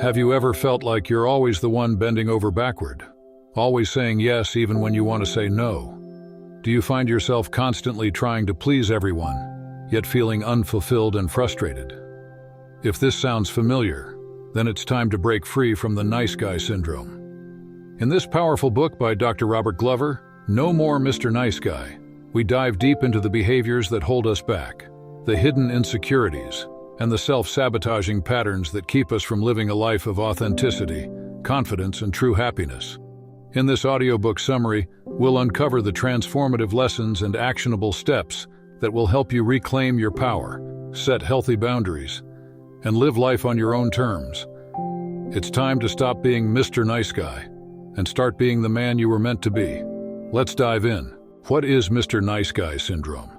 Have you ever felt like you're always the one bending over backward? Always saying yes even when you want to say no? Do you find yourself constantly trying to please everyone, yet feeling unfulfilled and frustrated? If this sounds familiar, then it's time to break free from the nice guy syndrome. In this powerful book by Dr. Robert Glover, No More Mr. Nice Guy, we dive deep into the behaviors that hold us back, the hidden insecurities, and the self-sabotaging patterns that keep us from living a life of authenticity, confidence, and true happiness. In this audiobook summary, we'll uncover the transformative lessons and actionable steps that will help you reclaim your power, set healthy boundaries, and live life on your own terms. It's time to stop being Mr. Nice Guy and start being the man you were meant to be. Let's dive in. What is Mr. Nice Guy syndrome?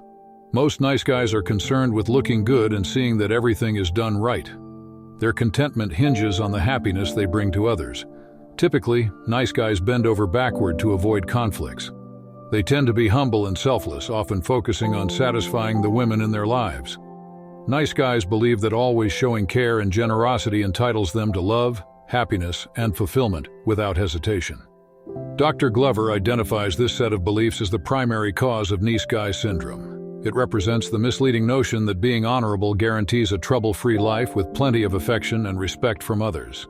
Most nice guys are concerned with looking good and seeing that everything is done right. Their contentment hinges on the happiness they bring to others. Typically, nice guys bend over backward to avoid conflicts. They tend to be humble and selfless, often focusing on satisfying the women in their lives. Nice guys believe that always showing care and generosity entitles them to love, happiness, and fulfillment without hesitation. Dr. Glover identifies this set of beliefs as the primary cause of nice guy syndrome. It represents the misleading notion that being honorable guarantees a trouble-free life with plenty of affection and respect from others.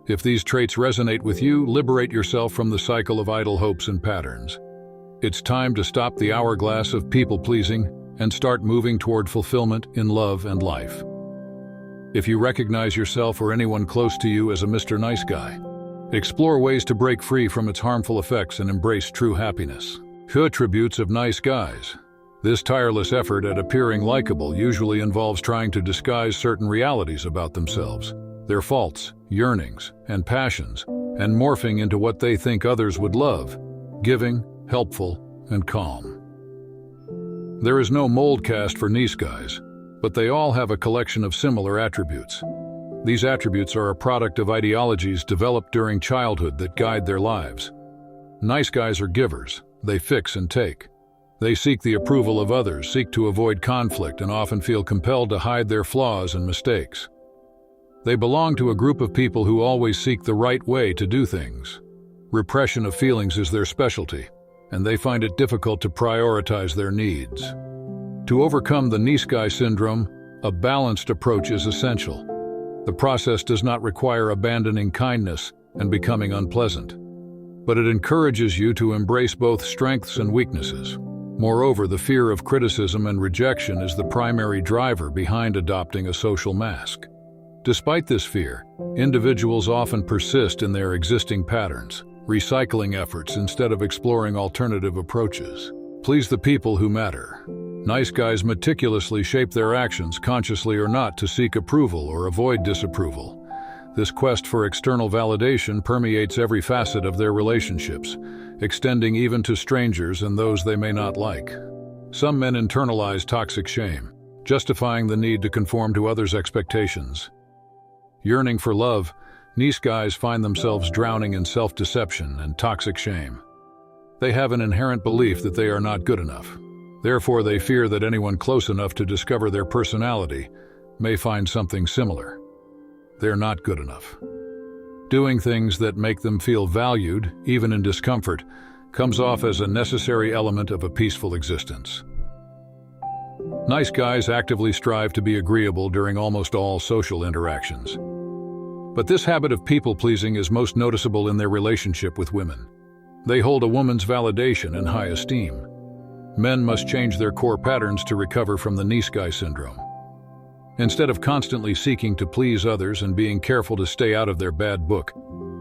If these traits resonate with you, liberate yourself from the cycle of idle hopes and patterns. It's time to stop the hourglass of people-pleasing and start moving toward fulfillment in love and life. If you recognize yourself or anyone close to you as a Mr. Nice Guy, explore ways to break free from its harmful effects and embrace true happiness. Attributes of nice guys. This tireless effort at appearing likable usually involves trying to disguise certain realities about themselves, their faults, yearnings, and passions, and morphing into what they think others would love: giving, helpful, and calm. There is no mold cast for nice guys, but they all have a collection of similar attributes. These attributes are a product of ideologies developed during childhood that guide their lives. Nice guys are givers. They fix and take. They seek the approval of others, seek to avoid conflict, and often feel compelled to hide their flaws and mistakes. They belong to a group of people who always seek the right way to do things. Repression of feelings is their specialty, and they find it difficult to prioritize their needs. To overcome the nice guy syndrome, a balanced approach is essential. The process does not require abandoning kindness and becoming unpleasant, but it encourages you to embrace both strengths and weaknesses. Moreover, the fear of criticism and rejection is the primary driver behind adopting a social mask. Despite this fear, individuals often persist in their existing patterns, recycling efforts instead of exploring alternative approaches. Please the people who matter. Nice guys meticulously shape their actions, consciously or not, to seek approval or avoid disapproval. This quest for external validation permeates every facet of their relationships, extending even to strangers and those they may not like. Some men internalize toxic shame, justifying the need to conform to others' expectations. Yearning for love, nice guys find themselves drowning in self-deception and toxic shame. They have an inherent belief that they are not good enough. Therefore, they fear that anyone close enough to discover their personality may find something similar. They're not good enough. Doing things that make them feel valued, even in discomfort, comes off as a necessary element of a peaceful existence. Nice guys actively strive to be agreeable during almost all social interactions. But this habit of people-pleasing is most noticeable in their relationship with women. They hold a woman's validation in high esteem. Men must change their core patterns to recover from the nice guy syndrome. Instead of constantly seeking to please others and being careful to stay out of their bad book,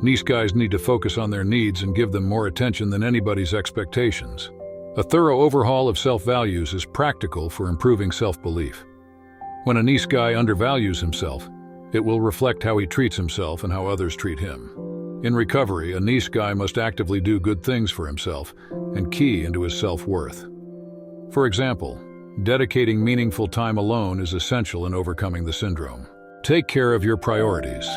nice guys need to focus on their needs and give them more attention than anybody's expectations. A thorough overhaul of self-values is practical for improving self-belief. When a nice guy undervalues himself, it will reflect how he treats himself and how others treat him. In recovery, a nice guy must actively do good things for himself and key into his self-worth. For example, dedicating meaningful time alone is essential in overcoming the syndrome. Take care of your priorities.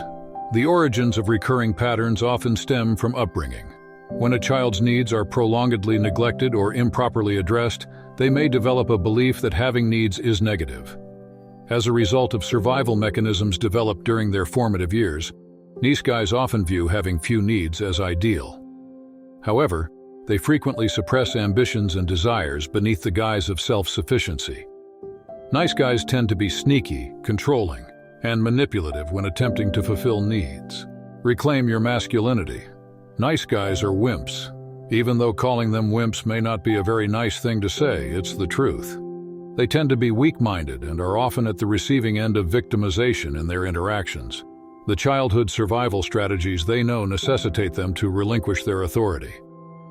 The origins of recurring patterns often stem from upbringing. When a child's needs are prolongedly neglected or improperly addressed, they may develop a belief that having needs is negative. As a result of survival mechanisms developed during their formative years, Nice guys often view having few needs as ideal. However, they frequently suppress ambitions and desires beneath the guise of self-sufficiency. Nice guys tend to be sneaky, controlling, and manipulative when attempting to fulfill needs. Reclaim your masculinity. Nice guys are wimps. Even though calling them wimps may not be a very nice thing to say, it's the truth. They tend to be weak-minded and are often at the receiving end of victimization in their interactions. The childhood survival strategies they know necessitate them to relinquish their authority.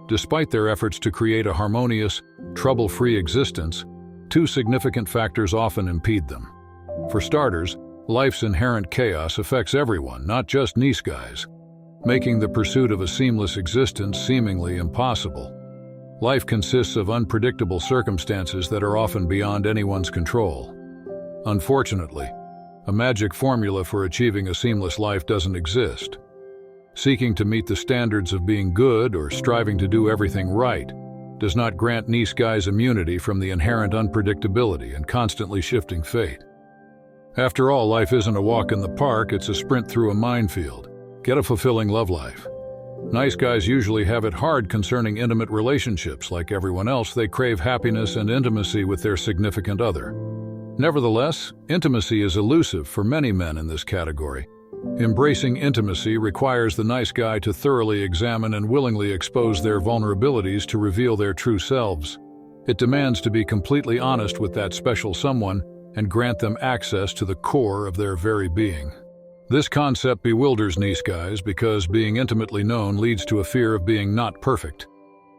Despite their efforts to create a harmonious, trouble-free existence, two significant factors often impede them. For starters, life's inherent chaos affects everyone, not just nice guys, making the pursuit of a seamless existence seemingly impossible. Life consists of unpredictable circumstances that are often beyond anyone's control. Unfortunately, a magic formula for achieving a seamless life doesn't exist. Seeking to meet the standards of being good or striving to do everything right does not grant nice guys immunity from the inherent unpredictability and constantly shifting fate. After all, life isn't a walk in the park, it's a sprint through a minefield. Get a fulfilling love life. Nice guys usually have it hard concerning intimate relationships. Like everyone else, they crave happiness and intimacy with their significant other. Nevertheless, intimacy is elusive for many men in this category. Embracing intimacy requires the nice guy to thoroughly examine and willingly expose their vulnerabilities to reveal their true selves. It demands to be completely honest with that special someone and grant them access to the core of their very being. This concept bewilders nice guys because being intimately known leads to a fear of being not perfect.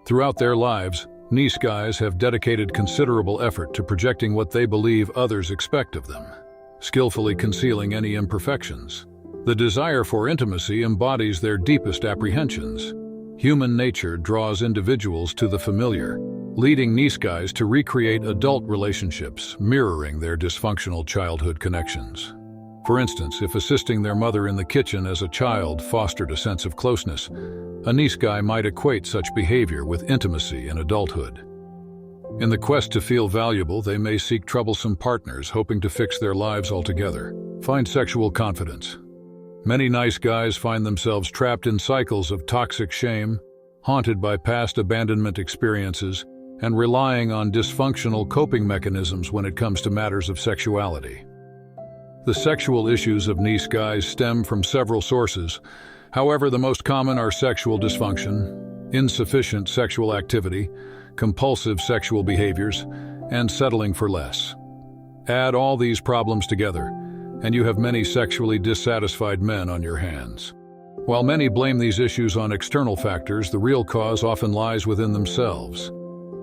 Throughout their lives, nice guys have dedicated considerable effort to projecting what they believe others expect of them, skillfully concealing any imperfections. The desire for intimacy embodies their deepest apprehensions. Human nature draws individuals to the familiar, leading nice guys to recreate adult relationships, mirroring their dysfunctional childhood connections. For instance, if assisting their mother in the kitchen as a child fostered a sense of closeness, a nice guy might equate such behavior with intimacy in adulthood. In the quest to feel valuable, they may seek troublesome partners, hoping to fix their lives altogether. Find sexual confidence. Many nice guys find themselves trapped in cycles of toxic shame, haunted by past abandonment experiences, and relying on dysfunctional coping mechanisms when it comes to matters of sexuality. The sexual issues of nice guys stem from several sources. However, the most common are sexual dysfunction, insufficient sexual activity, compulsive sexual behaviors, and settling for less. Add all these problems together, and you have many sexually dissatisfied men on your hands. While many blame these issues on external factors, the real cause often lies within themselves.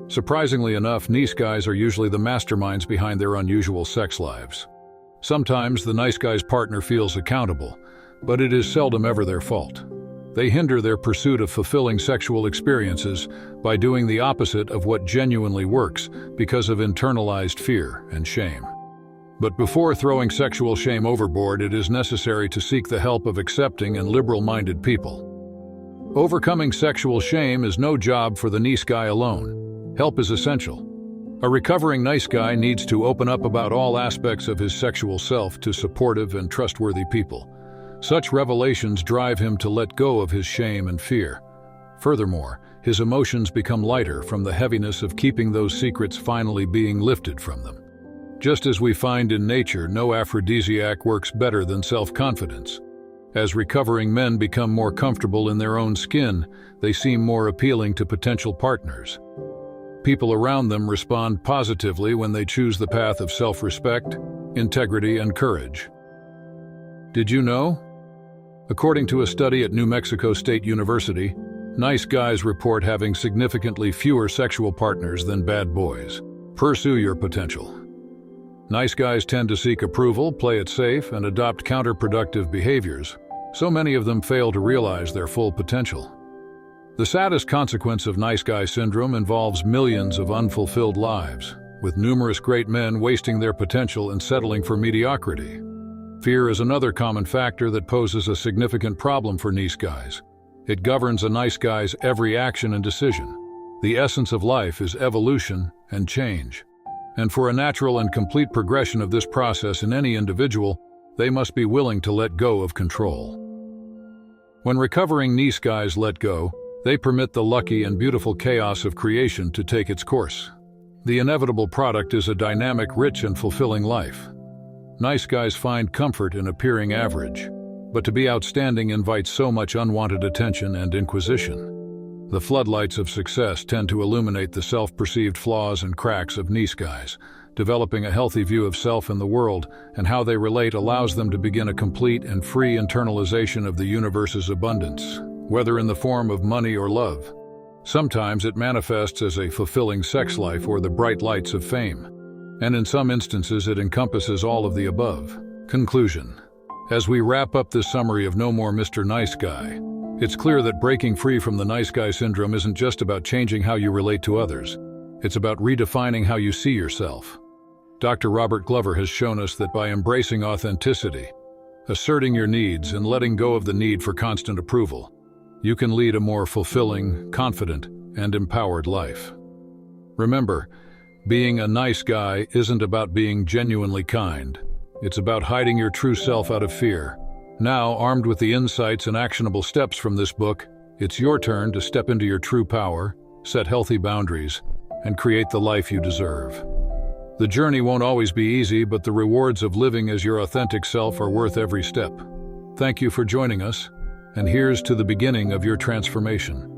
Surprisingly enough, nice guys are usually the masterminds behind their unusual sex lives. Sometimes the nice guy's partner feels accountable, but it is seldom ever their fault. They hinder their pursuit of fulfilling sexual experiences by doing the opposite of what genuinely works because of internalized fear and shame. But before throwing sexual shame overboard, it is necessary to seek the help of accepting and liberal-minded people. Overcoming sexual shame is no job for the nice guy alone. Help is essential. A recovering nice guy needs to open up about all aspects of his sexual self to supportive and trustworthy people. Such revelations drive him to let go of his shame and fear. Furthermore, his emotions become lighter from the heaviness of keeping those secrets finally being lifted from them. Just as we find in nature, no aphrodisiac works better than self-confidence. As recovering men become more comfortable in their own skin, they seem more appealing to potential partners. People around them respond positively when they choose the path of self-respect, integrity, and courage. Did you know? According to a study at New Mexico State University, nice guys report having significantly fewer sexual partners than bad boys. Pursue your potential. Nice guys tend to seek approval, play it safe, and adopt counterproductive behaviors. So many of them fail to realize their full potential. The saddest consequence of nice guy syndrome involves millions of unfulfilled lives, with numerous great men wasting their potential and settling for mediocrity. Fear is another common factor that poses a significant problem for nice guys. It governs a nice guy's every action and decision. The essence of life is evolution and change. And for a natural and complete progression of this process in any individual, they must be willing to let go of control. When recovering nice guys let go, they permit the lucky and beautiful chaos of creation to take its course. The inevitable product is a dynamic, rich, and fulfilling life. Nice guys find comfort in appearing average, but to be outstanding invites so much unwanted attention and inquisition. The floodlights of success tend to illuminate the self-perceived flaws and cracks of nice guys. Developing a healthy view of self and the world and how they relate allows them to begin a complete and free internalization of the universe's abundance, whether in the form of money or love. Sometimes it manifests as a fulfilling sex life or the bright lights of fame, and in some instances it encompasses all of the above. Conclusion. As we wrap up this summary of No More Mr. Nice Guy, it's clear that breaking free from the nice guy syndrome isn't just about changing how you relate to others. It's about redefining how you see yourself. Dr. Robert Glover has shown us that by embracing authenticity, asserting your needs, and letting go of the need for constant approval, you can lead a more fulfilling, confident, and empowered life. Remember, being a nice guy isn't about being genuinely kind. It's about hiding your true self out of fear. Now, armed with the insights and actionable steps from this book, it's your turn to step into your true power, set healthy boundaries, and create the life you deserve. The journey won't always be easy, but the rewards of living as your authentic self are worth every step. Thank you for joining us, and here's to the beginning of your transformation.